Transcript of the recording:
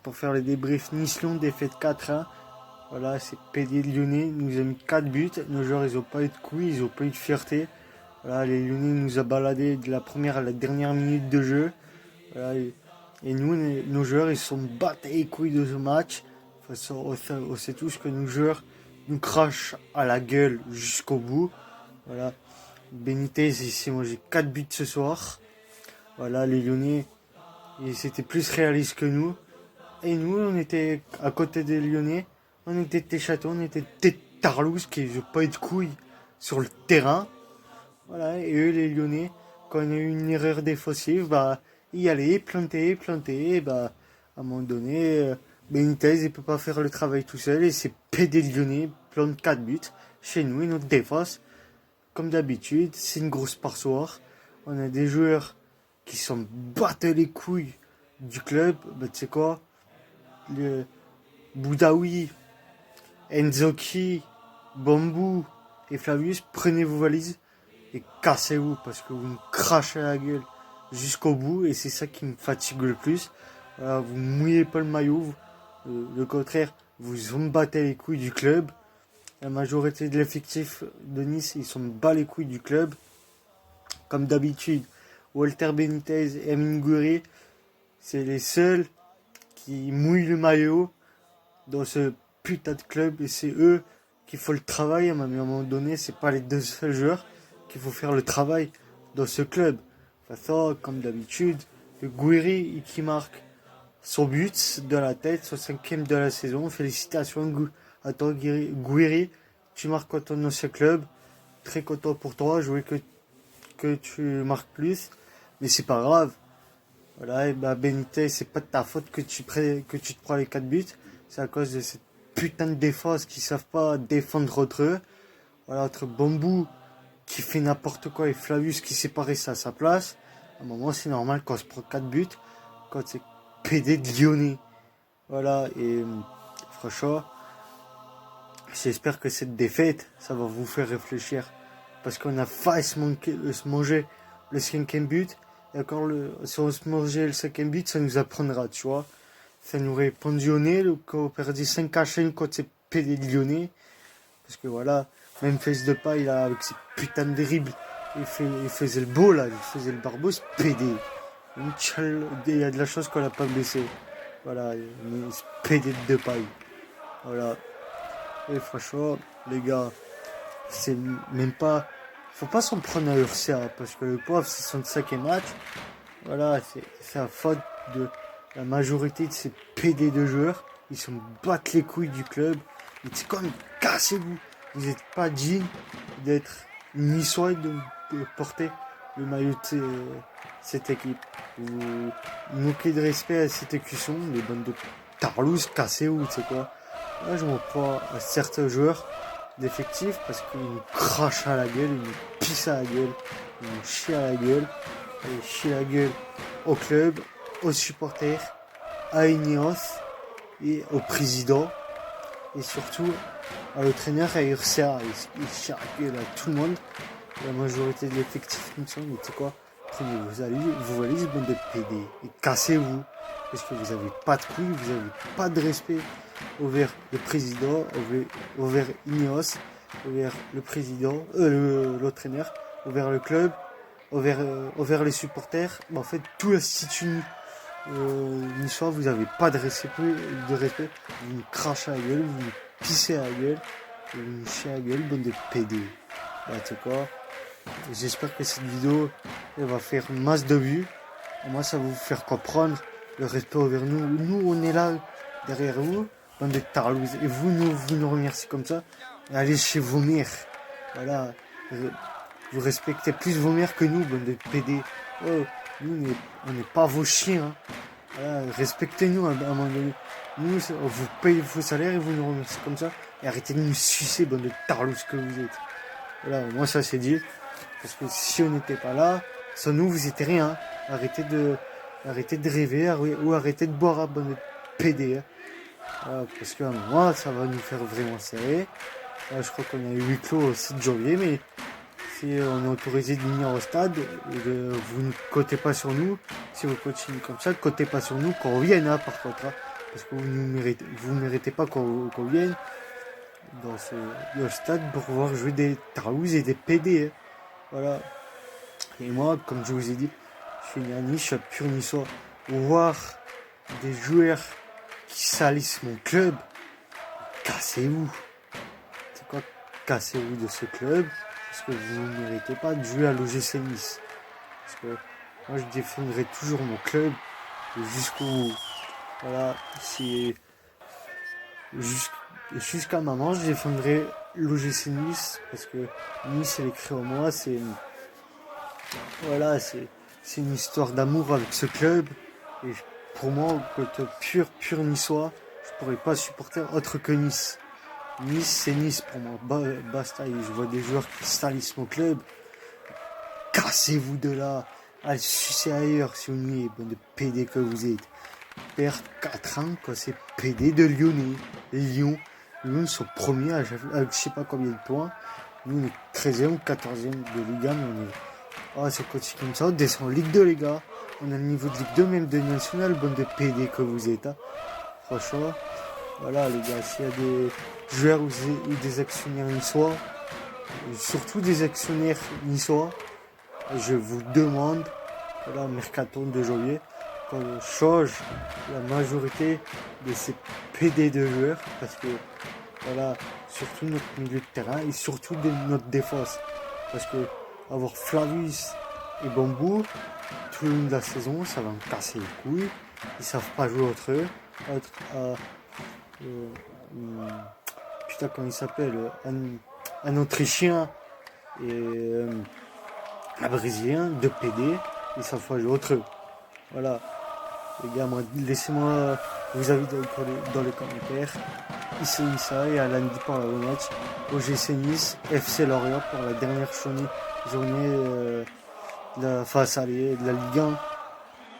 Pour faire le débrief Nice-Lyon, défaite 4-1. Voilà, c'est PD de Lyonnais, il nous a mis 4 buts. Nos joueurs, ils n'ont pas eu de couilles, ils n'ont pas eu de fierté. Voilà, les Lyonnais nous a baladé de la première à la dernière minute de jeu. Voilà, et nous, nos joueurs, ils se sont battus les couilles de ce match. Enfin, on sait tous que nos joueurs nous crachent à la gueule jusqu'au bout. Voilà, Benitez, il s'est mangé 4 buts ce soir. Voilà, les Lyonnais, c'était plus réaliste que nous. Et nous, on était à côté des Lyonnais. On était des châteaux, on était des tarlouses qui n'ont pas eu de couilles sur le terrain. Voilà, et eux, les Lyonnais, quand il y a eu une erreur défensive, bah, y aller, planter, et bah, à un moment donné, Benitez, il peut pas faire le travail tout seul, et c'est PD de Lyonnais, plante 4 buts. Chez nous, et notre défense, comme d'habitude, c'est une grosse passoire. On a des joueurs qui s'en battent les couilles du club. Bah, tu sais quoi, le Boudaoui, Enzoki, Bambou et Flavius, prenez vos valises et cassez-vous parce que vous me crachez la gueule jusqu'au bout et c'est ça qui me fatigue le plus. Voilà, vous mouillez pas le maillot, le contraire, vous en battez les couilles du club. La majorité de l'effectif de Nice, ils sont bas les couilles du club. Comme d'habitude, Walter Benitez et Amin Gouiri, c'est les seuls qui mouillent le maillot dans ce putain de club et c'est eux qui font le travail. À un moment donné, c'est pas les deux seuls joueurs qu'il faut faire le travail dans ce club. Enfin, ça, comme d'habitude, le Gouiri qui marque son but de la tête, son 5e de la saison. Félicitations à toi, Gouiri. Tu marques contre ton ancien club. Très content pour toi. Je voulais que tu marques plus. Mais c'est pas grave. Voilà, et bah Benitez, c'est pas de ta faute que tu te prends les 4 buts. C'est à cause de cette putain de défense qui savent pas défendre entre eux. Voilà, entre Bambou qui fait n'importe quoi et Flavius qui s'est pas resté à sa place. À un moment, c'est normal quand on se prend 4 buts, quand c'est PD de Lyonnais. Voilà, et franchement, j'espère que cette défaite, ça va vous faire réfléchir. Parce qu'on a failli se manger le 5e but. Et encore, si on se mangeait le 5e but, ça nous apprendra, tu vois. Ça nous aurait pendu au nez, quand on perdit 5 à chaîne contre ces PD de Lyonnais. Parce que voilà, même Fils de Paille, là, avec ses putains de dribbles, il faisait le beau, là, il faisait le barbeau, ce PD. Il y a de la chance qu'on l'a pas blessé. Voilà, ce PD de Paille. Voilà. Et franchement, les gars, c'est même pas... Faut pas s'en prendre à Ursa, parce que le pauvre, c'est son 5e match. Voilà, c'est la faute de la majorité de ces PD de joueurs. Ils se battent les couilles du club. Mais c'est comme cassez-vous. Vous n'êtes pas digne d'être niçois et de porter le maillot de cette équipe. Vous manquez de respect à cette écusson, les bandes de tarlouse, cassez-vous, tu sais quoi. Là, je m'en prends à certains joueurs d'effectifs parce qu'ils nous crachent à la gueule, ils nous pissent à la gueule, ils nous chient à la gueule, ils chient à la gueule au club, aux supporters, à Ineos et au président et surtout à l'entraîneur, à Ursa. Ils chient à la gueule à tout le monde. La majorité de l'effectif comme ça, mais tu sais quoi, prenez vos valises, bande de PD et cassez-vous parce que vous avez pas de couilles, vous avez pas de respect envers le président, envers Ineos, envers le président, l'entraîneur, envers le club, envers les supporters. En fait, tout l'institut niçois, vous n'avez pas de respect, vous nous crachez à la gueule, vous nous pissez à la gueule, vous nous chiez à la gueule, bande de PD. Bah, tu sais quoi, j'espère que cette vidéo elle va faire une masse de vues. Et moi, ça va vous faire comprendre le respect envers nous. Nous, on est là derrière vous, bande de tarlouses. Et vous nous remerciez comme ça. Et allez chez vos mères. Voilà. Vous respectez plus vos mères que nous, bande de PD. Oh, nous, on n'est pas vos chiens. Hein. Voilà, respectez-nous à un moment donné. Nous, on vous paye vos salaires et vous nous remerciez comme ça. Et arrêtez de nous sucer, bande de tarlouses que vous êtes. Voilà, moi ça c'est dit. Parce que si on n'était pas là, sans nous, vous n'étiez rien. Arrêtez de rêver ou arrêtez de boire à bonne PD. Hein. Voilà, parce qu'à un moment, ça va nous faire vraiment serrer. Là, je crois qu'on a eu huis clos au 6 janvier, mais si on est autorisé de venir au stade, vous ne comptez pas sur nous. Si vous continuez comme ça, ne comptez pas sur nous qu'on revienne, hein, par contre. Hein, parce que vous méritez pas qu'on vienne dans le stade pour voir jouer des Traouz et des PD. Hein. Voilà. Et moi, comme je vous ai dit, je suis né à Nice, je suis pur niçois. Voir des joueurs qui salissent mon club, cassez-vous. C'est quoi, cassez-vous de ce club, parce que vous ne méritez pas de jouer à l'OGC Nice. Parce que moi, je défendrai toujours mon club jusqu'au bout. Voilà, jusqu'à maman, je défendrai l'OGC Nice, parce que Nice, elle est créée en moi, voilà, c'est une histoire d'amour avec ce club. Et pour moi, côté pur niçois, je pourrais pas supporter autre que Nice. Nice, c'est Nice pour moi. Basta, et je vois des joueurs qui salissent mon club. Cassez-vous de là. Allez sucer ailleurs si vous n'y êtes, bande de PD que vous êtes. Perdre 4 ans, quoi, c'est PD de Lyonnais. Lyon sont premiers avec je sais pas combien de points. Nous, on est 13e ou 14e de Ligue 1, mais on est... Ah, c'est continue comme ça, on descend en Ligue 2, les gars. On a le niveau de Ligue 2, même de National, bande de PD que vous êtes. Hein. Franchement, voilà, les gars, s'il y a des joueurs ou des actionnaires niçois, surtout des actionnaires niçois, je vous demande, voilà, mercato de janvier, qu'on change la majorité de ces PD de joueurs, parce que, voilà, surtout notre milieu de terrain et surtout de notre défense. Parce que avoir Flavius et Bambou tout le long de la saison, ça va me casser les couilles. Ils savent pas jouer entre eux. Putain, comment il s'appelle, un Autrichien et un Brésilien, 2 PD, ils savent pas jouer entre eux. Voilà. Les gars, laissez-moi vos avis dans les commentaires. Ici Issa et Alan dit pour le match. OGC Nice, FC Lorient pour la dernière journée de la face de la Ligue 1.